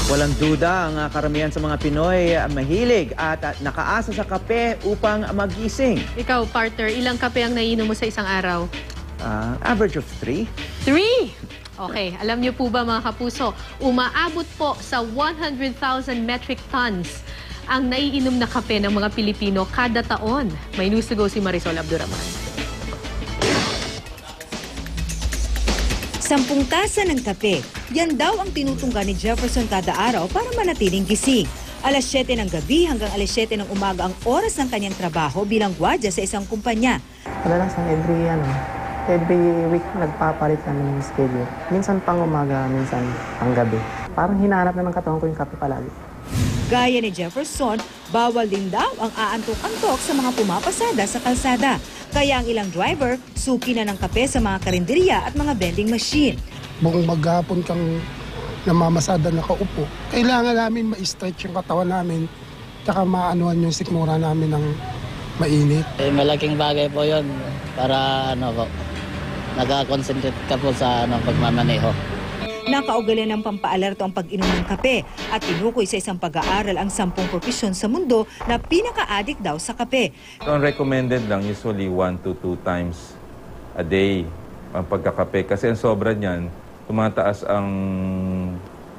Walang duda ang karamihan sa mga Pinoy mahilig at nakaasa sa kape upang magising. Ikaw, partner, ilang kape ang naiinom mo sa isang araw? Average of 3. 3! Okay, alam niyo po ba mga kapuso, umaabot po sa 100,000 metric tons ang naiinom na kape ng mga Pilipino kada taon. May news to go si Marisol Abduraman. 10 tasa ng kape. Yan daw ang tinutungga ni Jefferson kada araw para manatiling gising. Alas 7 ng gabi hanggang alas 7 ng umaga ang oras ng kanyang trabaho bilang gwardiya sa isang kumpanya. Kadalasan every week nagpapalit kami ng schedule. Minsan pang umaga, minsan pang gabi. Parang hinahanap na ng katawan ko yung kape palagi. Gaya ni Jefferson, bawal din daw ang aantok-antok sa mga pumapasada sa kalsada. Kaya ang ilang driver, suki na ng kape sa mga karinderya at mga vending machine. Buong maghapon kang namamasada nakaupo. Kailangan namin ma-stretch yung katawan namin tsaka maanuhan yung sikmura namin ng mainit. Malaking bagay po yun para nag-concentrate ka po sa pagmamaneho. Nakaugalian ng pampaalerto ang pag-inom ng kape at tinukoy sa isang pag-aaral ang 10 propesyon sa mundo na pinaka-addict daw sa kape. Ang recommended lang usually 1 to 2 times a day ang pagkakape kasi ang sobra niyan, tumataas ang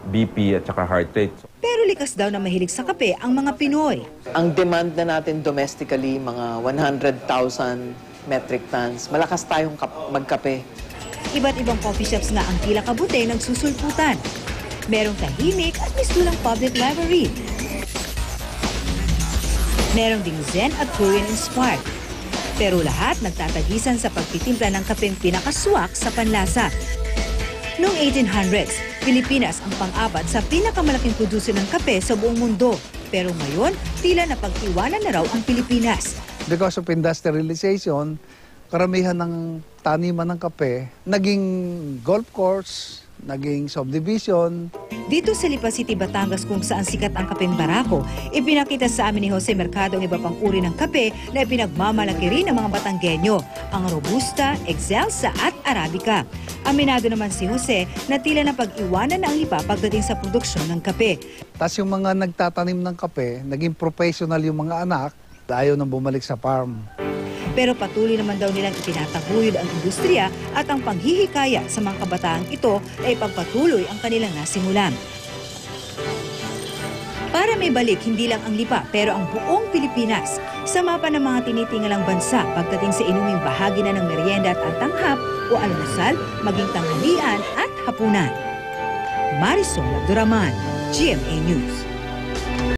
BP at saka heart rate. Pero likas daw na mahilig sa kape ang mga Pinoy. Ang demand na natin domestically, mga 100,000 metric tons. Malakas tayong magkape. Iba't ibang coffee shops nga ang tila kabute nagsusulputan. Merong tahimik at mistulang public library. Merong ding Zen at Korean-inspired. Pero lahat nagtatagisan sa pagtitimpla ng kapeng pinakaswak sa panlasa. Noong 1800s, Pilipinas ang pang-apat sa pinakamalaking producer ng kape sa buong mundo. Pero ngayon, tila napag-iwanan na raw ang Pilipinas. Because of industrialization, karamihan ng taniman ng kape, naging golf course, naging subdivision. Dito sa Lipa City, Batangas kung saan sikat ang kapeng Barako, ipinakita sa amin ni Jose Mercado ang iba pang uri ng kape na ipinagmamalaki rin ng mga Batanggenyo, ang Robusta, Excelsa at Arabica. Aminado naman si Jose na tila na pag-iwanan na ang Lipa pagdating sa produksyon ng kape. Tapos yung mga nagtatanim ng kape, naging professional yung mga anak, ayaw nang bumalik sa farm. Pero patuloy naman daw nilang itinataguyod ang industriya at ang panghihikaya sa mga kabataang ito ay ipagpatuloy ang kanilang nasimulan. Para may balik hindi lang ang Lipa pero ang buong Pilipinas sa mapa ng mga tinitingalang bansa pagdating sa inuming bahagi na ng merienda at tanghap o almusal, maging tanghalian at hapunan. Marisol Abduraman, GMA News.